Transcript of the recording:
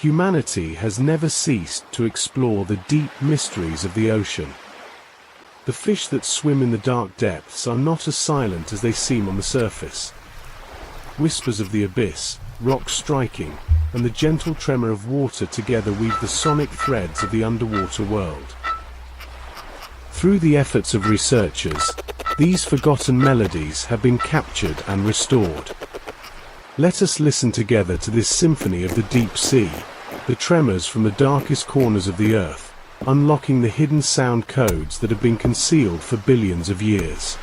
Humanity has never ceased to explore the deep mysteries of the ocean. The fish that swim in the dark depths are not as silent as they seem on the surface. Whispers of the abyss, rocks striking, and the gentle tremor of water together weave the sonic threads of the underwater world. Through the efforts of researchers, these forgotten melodies have been captured and restored. Let us listen together to this symphony of the deep sea, the tremors from the darkest corners of the earth, unlocking the hidden sound codes that have been concealed for billions of years.